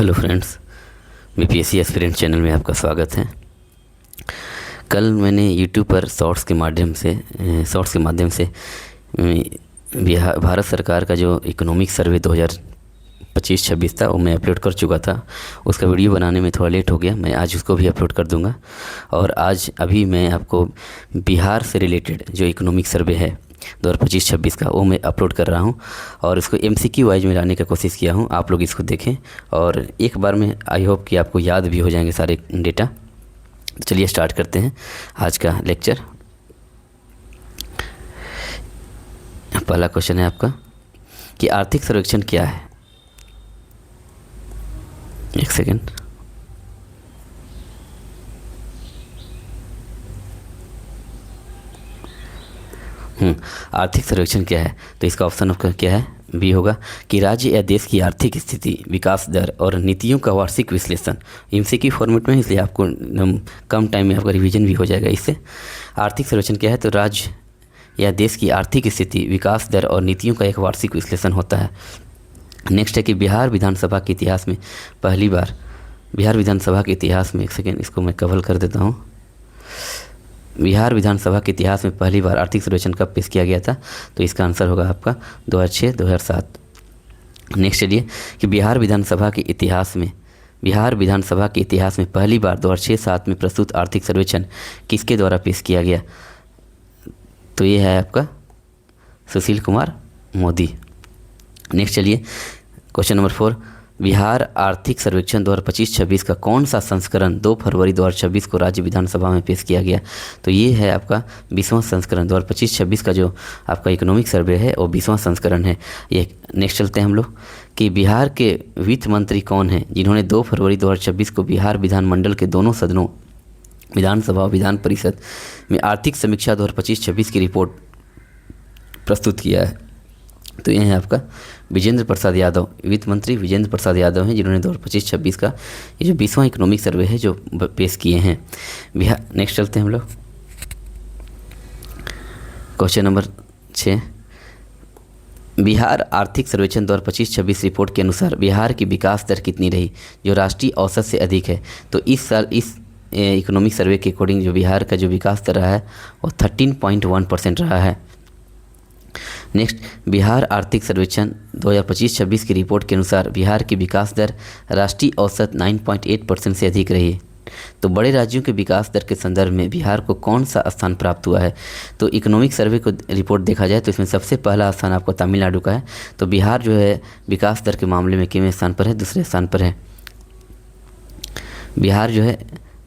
Hello friends, BPSC aspirant channel में आपका स्वागत है। कल मैंने यूट्यूब पर शॉर्ट्स के माध्यम से बिहार भारत सरकार का जो इकोनॉमिक सर्वे 2025-26 था वो मैं अपलोड कर चुका था। उसका वीडियो बनाने में थोड़ा लेट हो गया, मैं आज उसको भी अपलोड कर दूंगा। और आज अभी मैं आपको बिहार से रिलेटेड जो इकोनॉमिक सर्वे है 2025-26 का वो मैं अपलोड कर रहा हूं और इसको एमसीक्यू वाइज में लाने का कोशिश किया हूं। आप लोग इसको देखें और एक बार में आई होप कि आपको याद भी हो जाएंगे सारे डेटा। तो चलिए स्टार्ट करते हैं आज का लेक्चर। पहला क्वेश्चन है आपका कि आर्थिक सर्वेक्षण क्या है। एक सेकेंड। आर्थिक सर्वेक्षण क्या है, तो इसका ऑप्शन आपका क्या है, बी होगा कि राज्य या देश की आर्थिक स्थिति, विकास दर और नीतियों का वार्षिक विश्लेषण। एमसीक्यू फॉर्मेट में, इसलिए आपको कम टाइम में आपका रिवीजन भी हो जाएगा इससे। आर्थिक सर्वेक्षण क्या है, तो राज्य या देश की आर्थिक स्थिति, विकास दर और नीतियों का एक वार्षिक विश्लेषण होता है। नेक्स्ट है कि बिहार विधानसभा के इतिहास में पहली बार, एक सेकेंड इसको मैं कवर कर देता हूँ। बिहार विधानसभा के इतिहास में पहली बार आर्थिक सर्वेक्षण कब पेश किया गया था, तो इसका आंसर होगा आपका 2006-2007। नेक्स्ट चलिए कि बिहार विधानसभा के इतिहास में पहली बार 2006-07 में प्रस्तुत आर्थिक सर्वेक्षण किसके द्वारा पेश किया गया, तो ये है आपका सुशील कुमार मोदी। नेक्स्ट चलिए क्वेश्चन नंबर 4, बिहार आर्थिक सर्वेक्षण 2025-26 का कौन सा संस्करण 2 फरवरी 2026 को राज्य विधानसभा में पेश किया गया, तो ये है आपका 20वां संस्करण। 2025-26 का जो आपका इकोनॉमिक सर्वे है वो 20वां संस्करण है ये। नेक्स्ट चलते हैं हम लोग कि बिहार के वित्त मंत्री कौन हैं जिन्होंने 2 फरवरी 2026 को बिहार विधानमंडल के दोनों सदनों, विधानसभा और विधान परिषद में आर्थिक समीक्षा 2025-26 की रिपोर्ट प्रस्तुत किया है, तो ये है आपका विजेंद्र प्रसाद यादव। वित्त मंत्री विजेंद्र प्रसाद यादव हैं जिन्होंने 2025-26 का ये जो 20वां इकोनॉमिक सर्वे है जो पेश किए हैं बिहार। नेक्स्ट चलते हैं हम लोग क्वेश्चन नंबर 6, बिहार आर्थिक सर्वेक्षण 2025-26 रिपोर्ट के अनुसार बिहार की विकास दर कितनी रही, जो राष्ट्रीय औसत से अधिक है। तो इस साल इस इकोनॉमिक सर्वे के अकॉर्डिंग जो बिहार का जो विकास दर रहा है वो 13.1% रहा है। नेक्स्ट, बिहार आर्थिक सर्वेक्षण 2025-26 की रिपोर्ट के अनुसार बिहार की विकास दर राष्ट्रीय औसत 9.8% से अधिक रही है। तो बड़े राज्यों के विकास दर के संदर्भ में बिहार को कौन सा स्थान प्राप्त हुआ है, तो इकोनॉमिक सर्वे को रिपोर्ट देखा जाए तो इसमें सबसे पहला स्थान आपको तमिलनाडु का है। तो बिहार जो है विकास दर के मामले में कितवें स्थान पर है, दूसरे स्थान पर है। बिहार जो है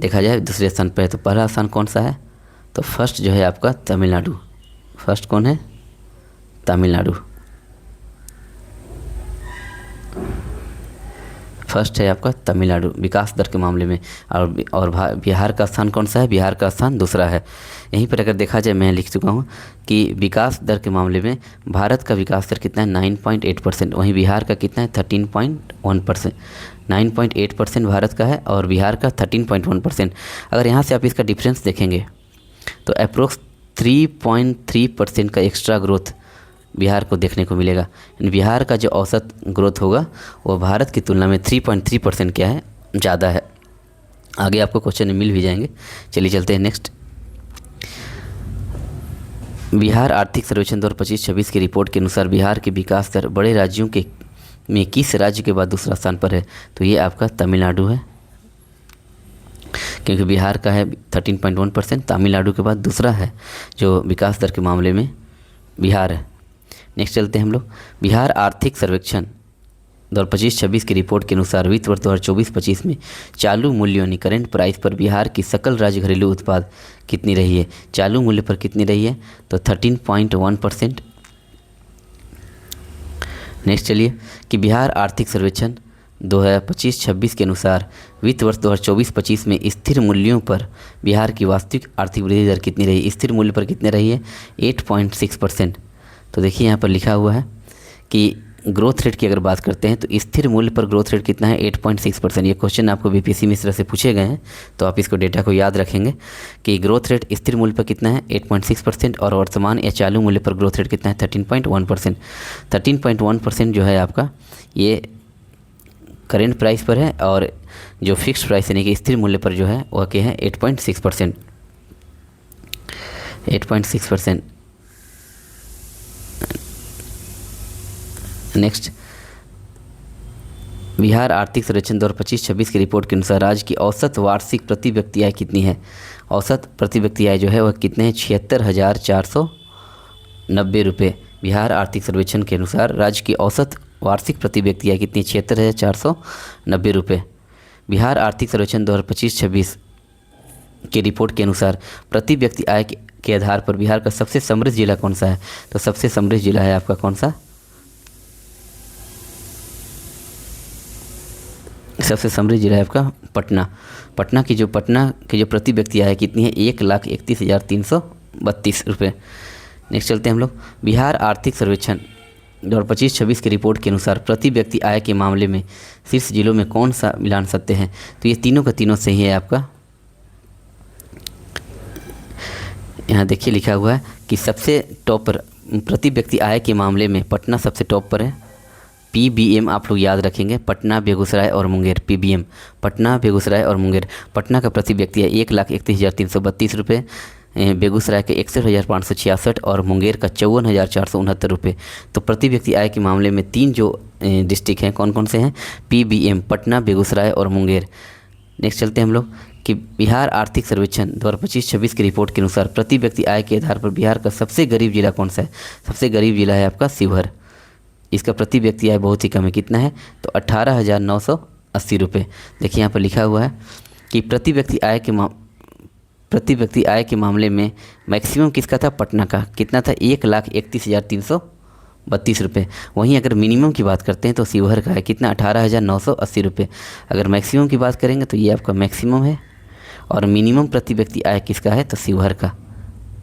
देखा जाए दूसरे स्थान पर है। तो पहला स्थान कौन सा है, तो फर्स्ट जो है आपका तमिलनाडु। फर्स्ट कौन है, तमिलनाडु फर्स्ट है आपका तमिलनाडु विकास दर के मामले में। और बिहार का स्थान कौन सा है, बिहार का स्थान दूसरा है। यहीं पर अगर देखा जाए मैं लिख चुका हूँ कि विकास दर के मामले में भारत का विकास दर कितना है 9.8%, वहीं बिहार का कितना है 13.1%। 9.8% भारत का है और बिहार का 13.1%। अगर यहाँ से आप इसका डिफरेंस देखेंगे तो अप्रोक्स 3.3% का एक्स्ट्रा ग्रोथ बिहार को देखने को मिलेगा। बिहार का जो औसत ग्रोथ होगा वो भारत की तुलना में 3.3% क्या है, ज़्यादा है। आगे आपको क्वेश्चन में मिल भी जाएंगे। चलिए चलते हैं नेक्स्ट। बिहार आर्थिक सर्वेक्षण 2025-26 की रिपोर्ट के अनुसार बिहार की विकास दर बड़े राज्यों के में किस राज्य के बाद दूसरा स्थान पर है, तो ये आपका तमिलनाडु है, क्योंकि बिहार का है 13.1%। तमिलनाडु के बाद दूसरा है जो विकास दर के मामले में बिहार है। नेक्स्ट चलते हैं हम लोग। बिहार आर्थिक सर्वेक्षण 2025-26 की रिपोर्ट के अनुसार वित्त वर्ष 2024-25 में चालू मूल्य यानी करेंट प्राइस पर बिहार की सकल राज्य घरेलू उत्पाद कितनी रही है, चालू मूल्य पर कितनी रही है, तो 13.1%। नेक्स्ट चलिए कि बिहार आर्थिक सर्वेक्षण 2025-26 के अनुसार वित्त वर्ष 2024-25 में स्थिर मूल्यों पर बिहार की वास्तविक आर्थिक वृद्धि दर कितनी रही, स्थिर मूल्य पर कितनी रही है 8.6%। तो देखिए यहाँ पर लिखा हुआ है कि ग्रोथ रेट की अगर बात करते हैं तो स्थिर मूल्य पर ग्रोथ रेट कितना है 8.6%। ये क्वेश्चन आपको बीपीएससी में इस तरह से पूछे गए हैं, तो आप इसको डेटा को याद रखेंगे कि ग्रोथ रेट स्थिर मूल्य पर कितना है 8.6% और वर्तमान या चालू मूल्य पर ग्रोथ रेट कितना है 13.1%। 13.1% जो है आपका ये करेंट प्राइस पर है और जो फिक्स्ड प्राइस यानी कि स्थिर मूल्य पर जो है वह क्या है 8.6%। 8.6%। नेक्स्ट, बिहार आर्थिक सर्वेक्षण 2025-26 की रिपोर्ट के अनुसार राज्य की औसत वार्षिक प्रति व्यक्ति आय कितनी है? औसत प्रति व्यक्ति आय जो है वह कितने हैं? 76,490 रुपये। बिहार आर्थिक सर्वेक्षण के अनुसार राज्य की औसत वार्षिक प्रति व्यक्ति आय कितनी? 76,490 रुपये। बिहार आर्थिक सर्वेक्षण 2025-26 की रिपोर्ट के अनुसार प्रति व्यक्ति आय के आधार पर बिहार का सबसे समृद्ध जिला कौन सा है? तो सबसे समृद्ध जिला है आपका कौन सा? सबसे समृद्ध जिला है आपका पटना। पटना की जो प्रति व्यक्ति आय कितनी है? 1,31,332 रुपये। नेक्स्ट चलते हैं हम लोग, बिहार आर्थिक सर्वेक्षण 2025-26 की रिपोर्ट के अनुसार प्रति व्यक्ति आय के मामले में शीर्ष जिलों में कौन सा मिलान सत्य है? तो ये तीनों का तीनों सही है आपका। यहाँ देखिए लिखा हुआ है कि सबसे टॉप पर प्रति व्यक्ति आय के मामले में पटना सबसे टॉप पर है। PBM आप लोग याद रखेंगे, पटना, बेगूसराय और मुंगेर। PBM पटना, बेगूसराय और मुंगेर। पटना का प्रति व्यक्ति है 1,31,332 रुपये, बेगूसराय के 61,566 और मुंगेर का 54,469 रुपये। तो प्रति व्यक्ति आय के मामले में तीन जो डिस्ट्रिक्ट हैं कौन कौन से हैं? PBM पटना, बेगूसराय और मुंगेर। नेक्स्ट चलते हैं हम लोग कि बिहार आर्थिक सर्वेक्षण 2025-26 की रिपोर्ट के अनुसार प्रति व्यक्ति आय के आधार पर बिहार का सबसे गरीब जिला कौन सा है? सबसे गरीब जिला है आपका शिवहर। इसका प्रति व्यक्ति आय बहुत ही कम है, कितना है? तो 18,980 रुपये। देखिए यहाँ पर लिखा हुआ है कि प्रति व्यक्ति आय के मामले में मैक्सिमम किसका था? पटना का। कितना था? 1,31,332 रुपये। वहीं अगर मिनिमम की बात करते हैं तो शिवहर का है कितना? 18,980 रुपये। अगर मैक्सिमम की बात करेंगे तो ये आपका मैक्सिमम है और मिनिमम प्रति व्यक्ति आय किसका है? तो शिवहर का।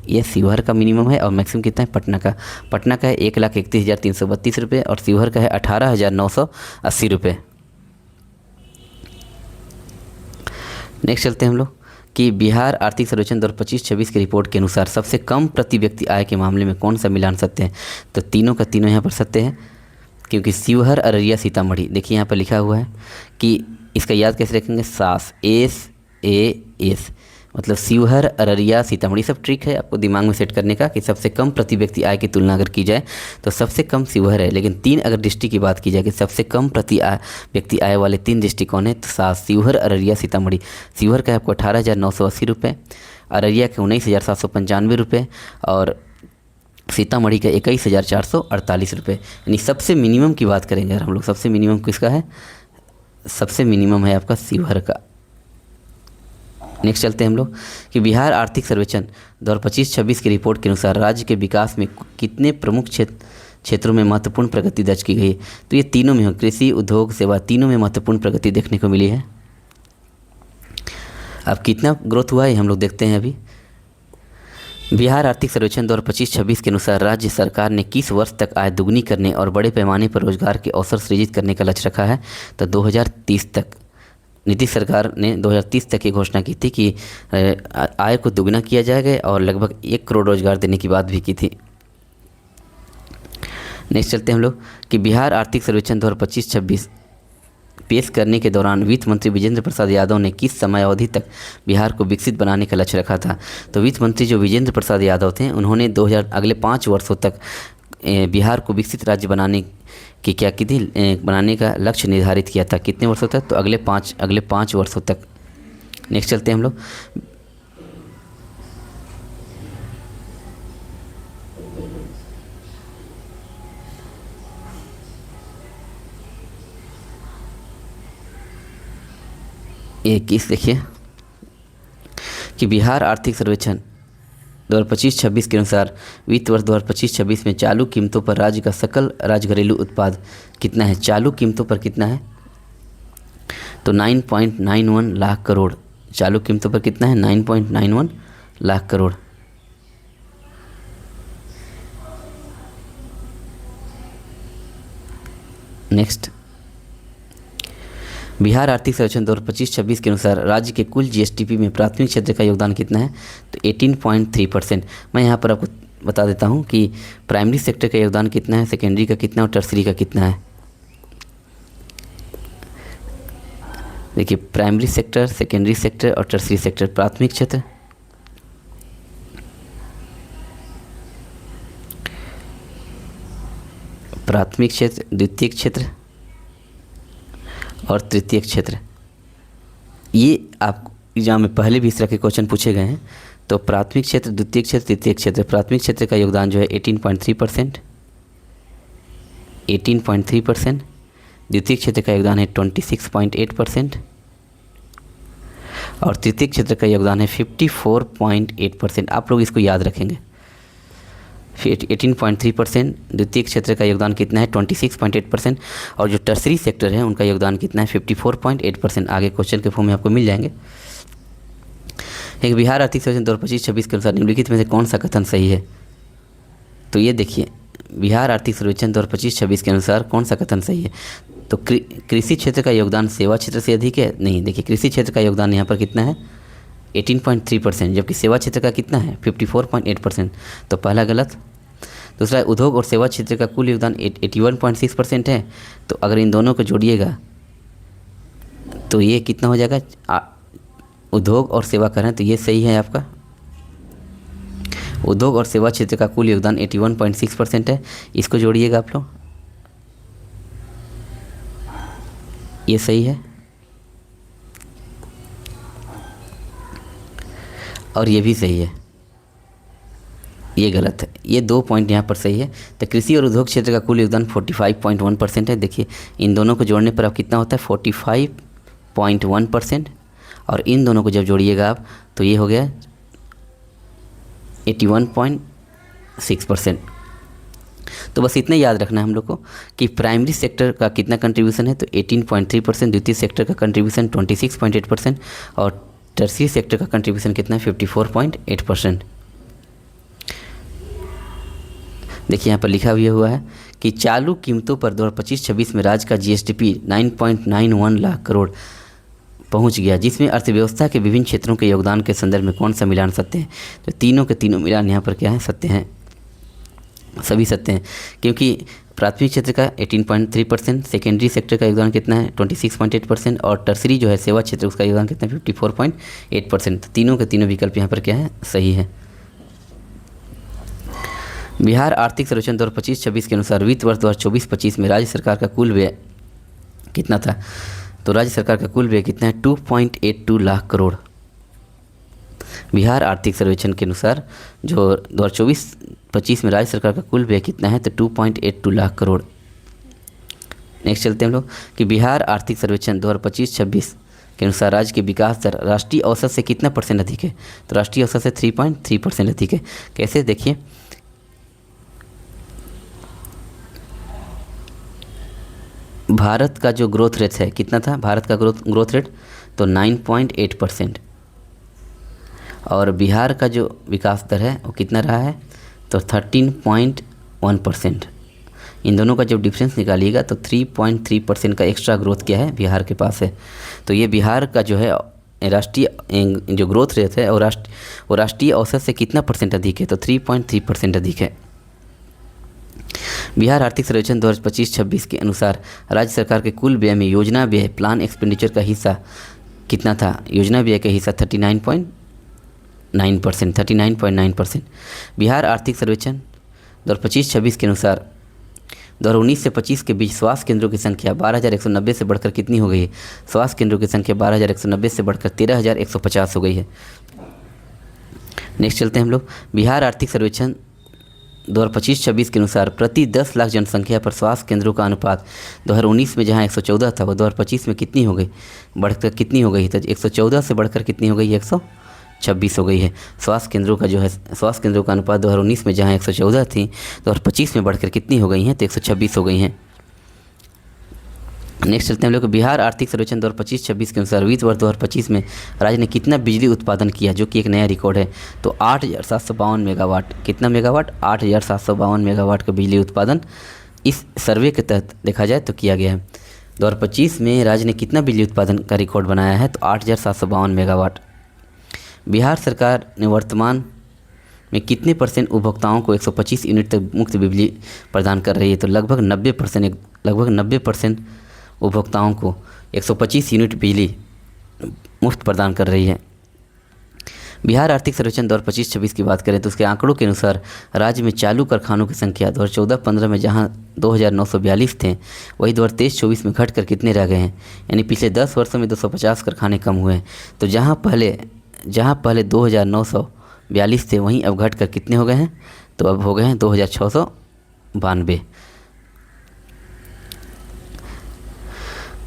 ये शिवहर का मिनिमम है और मैक्सिमम कितना है? पटना का। पटना का है 1,31,332 रुपये और शिवहर का है 18,980 रुपये। नेक्स्ट चलते हैं हम लोग कि बिहार आर्थिक सर्वेक्षण 2025-26 की रिपोर्ट के अनुसार सबसे कम प्रति व्यक्ति आय के मामले में कौन सा मिलान सत्य है? तो तीनों का तीनों यहाँ पर सत्य है, क्योंकि शिवहर, अररिया, सीतामढ़ी। देखिए यहाँ पर लिखा हुआ है कि इसका याद कैसे रखेंगे? SAS मतलब शिवहर, अररिया, सीतामढ़ी। सब ट्रिक है आपको दिमाग में सेट करने का कि सबसे कम प्रति व्यक्ति आय की तुलना अगर की जाए तो सबसे कम शिवहर है, लेकिन तीन अगर डिस्ट्रिक्ट की बात की जाए कि सबसे कम प्रति व्यक्ति आय वाले तीन डिस्ट्रिक्ट कौन है? तो शिवहर, अररिया, सीतामढ़ी। शिवहर का है आपको 18,980 रुपये, अररिया के 19,795 रुपये और सीतामढ़ी का 21,448 रुपये। यानी सबसे मिनिमम की बात करेंगे अगर हम लोग, सबसे मिनिमम किसका है? सबसे मिनिमम है आपका शिवहर का। नेक्स्ट चलते हैं हम लोग कि बिहार आर्थिक सर्वेक्षण 2025-26 की रिपोर्ट के अनुसार राज्य के विकास में कितने प्रमुख क्षेत्रों में महत्वपूर्ण प्रगति दर्ज की गई है? तो ये तीनों में हो, कृषि, उद्योग, सेवा, तीनों में महत्वपूर्ण प्रगति देखने को मिली है। अब कितना ग्रोथ हुआ है हम लोग देखते हैं अभी। बिहार आर्थिक सर्वेक्षण 2025-26 के अनुसार राज्य सरकार ने किस वर्ष तक आय दोगुनी करने और बड़े पैमाने पर रोजगार के अवसर सृजित करने का लक्ष्य रखा है? तो 2030 तक। नीतीश सरकार ने 2030 तक ये घोषणा की थी कि आय को दोगुना किया जाएगा और लगभग 1 करोड़ रोजगार देने की बात भी की थी। नेक्स्ट चलते हैं हम लोग कि बिहार आर्थिक सर्वेक्षण 2025-26 पेश करने के दौरान वित्त मंत्री विजेंद्र प्रसाद यादव ने किस समय अवधि तक बिहार को विकसित बनाने का लक्ष्य रखा था? तो वित्त मंत्री जो विजेंद्र प्रसाद यादव थे उन्होंने अगले 5 वर्षों तक बिहार को विकसित राज्य बनाने की क्या की थी? बनाने का लक्ष्य निर्धारित किया था। कितने वर्षों तक? तो अगले पाँच वर्षों तक। नेक्स्ट चलते हैं हम लोग ये किस देखिए कि बिहार आर्थिक सर्वेक्षण 2025-26 के अनुसार वित्त वर्ष 2025-26 में चालू कीमतों पर राज्य का सकल राज्य घरेलू उत्पाद कितना है? चालू कीमतों पर कितना है? तो 9.91 लाख करोड़। चालू कीमतों पर कितना है? 9.91 लाख करोड़। नेक्स्ट, बिहार आर्थिक सर्वेक्षण 2025-26 के अनुसार राज्य के कुल GSDP में प्राथमिक क्षेत्र का योगदान कितना है? तो 18.3%। मैं यहाँ पर आपको बता देता हूँ कि प्राइमरी सेक्टर का योगदान कितना है, सेकेंडरी का कितना और टर्सरी का कितना है। देखिए प्राइमरी सेक्टर, सेकेंडरी सेक्टर और टर्सरी सेक्टर। प्राथमिक क्षेत्र, प्राथमिक क्षेत्र, द्वितीयक क्षेत्र और तृतीयक क्षेत्र। ये आप एग्जाम में पहले भी इस तरह के क्वेश्चन पूछे गए हैं। तो प्राथमिक क्षेत्र, द्वितीयक क्षेत्र, तृतीयक क्षेत्र। प्राथमिक क्षेत्र का योगदान जो है 18.3%, 18.3%। द्वितीय क्षेत्र का योगदान है 26.8% और तृतीय क्षेत्र का योगदान है 54.8%। आप लोग इसको याद रखेंगे। फिर 18.3%, द्वितीय क्षेत्र का योगदान कितना है 26.8% और जो टर्सरी सेक्टर है उनका योगदान कितना है 54.8%। आगे क्वेश्चन के फॉर्म में आपको मिल जाएंगे। एक बिहार आर्थिक सर्वेक्षण 2025-26 के अनुसार निम्नलिखित में से कौन सा कथन सही है? तो ये देखिए, बिहार आर्थिक सर्वेक्षण 2025-26 के अनुसार कौन सा कथन सही है? तो कृषि क्षेत्र का योगदान सेवा क्षेत्र से अधिक है? नहीं। देखिए कृषि क्षेत्र का योगदान यहाँ पर कितना है 18.3%, जबकि सेवा क्षेत्र का कितना है 54.8%। तो पहला गलत। दूसरा, उद्योग और सेवा क्षेत्र का कुल योगदान 81.6% है। तो अगर इन दोनों को जोड़िएगा तो ये कितना हो जाएगा, उद्योग और सेवा कर रहे हैं, तो ये सही है आपका। उद्योग और सेवा क्षेत्र का कुल योगदान 81.6% है। इसको जोड़िएगा आप लोग, ये सही है और ये भी सही है, ये गलत है। ये 2 पॉइंट यहाँ पर सही है। तो कृषि और उद्योग क्षेत्र का कुल योगदान 45.1% है। देखिए इन दोनों को जोड़ने पर अब कितना होता है 45.1% और इन दोनों को जब जोड़िएगा आप तो ये हो गया 81.6%। तो बस इतना याद रखना है हम लोग को कि प्राइमरी सेक्टर का कितना कंट्रीब्यूशन है, तो 18.3%, द्वितीय सेक्टर का कंट्रीब्यूशन 26.8% और टर्सरी सेक्टर का कंट्रीब्यूशन कितना है 54.8%। देखिए यहाँ पर लिखा हुआ है कि चालू कीमतों पर 2025-26 में राज्य का जीएसडीपी 9.91 लाख करोड़ पहुंच गया, जिसमें अर्थव्यवस्था के विभिन्न क्षेत्रों के योगदान के संदर्भ में कौन सा मिलान सत्य है? तो तीनों के तीनों मिलान यहाँ पर क्या है, सत्य हैं, सभी सत्य हैं। क्योंकि प्राथमिक क्षेत्र का 18.3%, सेकेंडरी सेक्टर का योगदान कितना है 26.8% और टर्सरी जो है सेवा क्षेत्र उसका योगदान कितना है 54.8%। तो तीनों के तीनों विकल्प यहाँ पर क्या है, सही है। बिहार आर्थिक सर्वेक्षण 2025-26 के अनुसार वित्त वर्ष 2024-25 में राज्य सरकार का कुल व्यय कितना था? तो राज्य सरकार का कुल व्यय कितना है 2.82 लाख करोड़। बिहार आर्थिक सर्वेक्षण के अनुसार जो 2024-25 में राज्य सरकार का कुल व्यय कितना है तो 2.82 लाख करोड़। नेक्स्ट चलते हैं हम लोग कि बिहार आर्थिक सर्वेक्षण 2025-26 के अनुसार राज्य की विकास दर राष्ट्रीय औसत से कितना % अधिक है? तो राष्ट्रीय औसत से 3.3% अधिक है। कैसे? देखिए भारत का जो ग्रोथ रेट है कितना था, भारत का ग्रोथ रेट तो 9.8% और बिहार का जो विकास दर है वो कितना रहा है तो 13.1%। इन दोनों का जब डिफरेंस निकालिएगा तो 3.3% का एक्स्ट्रा ग्रोथ क्या है बिहार के पास है। तो ये बिहार का जो है राष्ट्रीय जो ग्रोथ रेट है वो राष्ट्रीय औसत से कितना % अधिक है तो 3.3% अधिक है। बिहार आर्थिक सर्वेक्षण 2025-26 के अनुसार राज्य सरकार के कुल व्यय में योजना व्यय प्लान एक्सपेंडिचर का हिस्सा कितना था? योजना व्यय का हिस्सा 39.9%। बिहार आर्थिक सर्वेक्षण 2025-26 के अनुसार 2019 से 25 के बीच स्वास्थ्य केंद्रों की संख्या 12,190 से बढ़कर कितनी हो गई है? स्वास्थ्य केंद्रों की संख्या 12,190 से बढ़कर 13,150 हो गई है। नेक्स्ट चलते हैं हम लोग बिहार आर्थिक सर्वेक्षण 2025-26 के अनुसार प्रति 10 लाख जनसंख्या पर स्वास्थ्य केंद्रों का अनुपात 2019 में जहां 114 था वो 2025 में कितनी हो गई, बढ़कर कितनी हो गई? तो 114 से बढ़कर कितनी हो गई? 126 हो गई है। स्वास्थ्य केंद्रों का जो है स्वास्थ्य केंद्रों का अनुपात 2019 में जहां 114 थी 2025 में बढ़कर कितनी हो गई हैं? तो 126 हो गई हैं। नेक्स्ट चलते हैं हम लोग बिहार आर्थिक सर्वेक्षण 2025-26 के अनुसार वित्त वर्ष 2025 में राज्य ने कितना बिजली उत्पादन किया, जो कि एक नया रिकॉर्ड है। तो 8,752 मेगावाट। कितना मेगावाट? 8,752 मेगावाट का बिजली उत्पादन इस सर्वे के तहत देखा जाए तो किया गया है। 2025 में राज्य ने कितना बिजली उत्पादन का रिकॉर्ड बनाया है तो 8,752 मेगावाट। बिहार सरकार ने वर्तमान में कितने % उपभोक्ताओं को 125 यूनिट तक मुफ्त बिजली प्रदान कर रही है? तो लगभग 90% उपभोक्ताओं को 125 यूनिट बिजली मुफ्त प्रदान कर रही है। बिहार आर्थिक सर्वेक्षण 2025-26 की बात करें तो उसके आंकड़ों के अनुसार राज्य में चालू कारखानों की संख्या 2014-15 में जहां 2942 थे, वही 2023-24 में घटकर कितने रह गए हैं, यानी पिछले 10 वर्षों में 250 कारखाने कम हुए हैं। तो जहां पहले 2942 थे, वहीं अब घटकर कितने हो गए हैं, तो अब हो गए हैं 2692।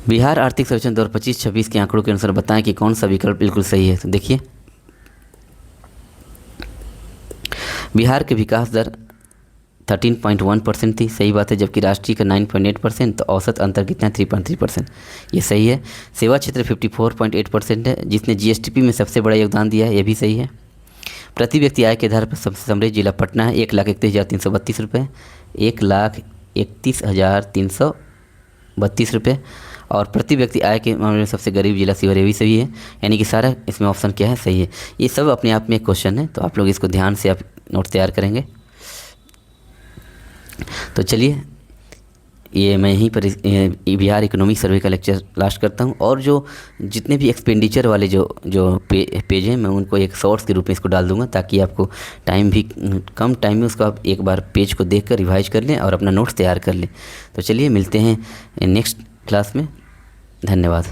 बिहार आर्थिक सर्वेक्षण 2025-26 के आंकड़ों के अनुसार बताएं कि कौन सा विकल्प बिल्कुल सही है। तो देखिए, बिहार के विकास दर 13.1% थी, सही बात है, जबकि राष्ट्रीय का 9.8%, तो औसत अंतर कितना है 3.3%, ये सही है। सेवा क्षेत्र 54.8% है, जिसने जीएसडीपी में सबसे बड़ा योगदान दिया है, ये भी सही है। प्रति व्यक्ति आय के आधार पर सबसे समृद्ध जिला पटना है, 1,31,332 रुपये, 1,31,332 रुपये। और प्रति व्यक्ति आय के मामले में सबसे गरीब जिला शिवहर, ये भी सही है, यानी कि सारा इसमें ऑप्शन क्या है, सही है। ये सब अपने आप में एक क्वेश्चन है, तो आप लोग इसको ध्यान से आप नोट तैयार करेंगे। तो चलिए, ये मैं यहीं पर बिहार इकोनॉमिक सर्वे का लेक्चर लास्ट करता हूँ। और जो जितने भी एक्सपेंडिचर वाले जो पेज हैं, मैं उनको एक शॉर्ट्स के रूप में इसको डाल दूँगा, ताकि आपको टाइम भी कम टाइम में उसको आप एक बार पेज को देख कर रिवाइज कर लें और अपना नोट्स तैयार कर लें। तो चलिए, मिलते हैं नेक्स्ट क्लास में। धन्यवाद।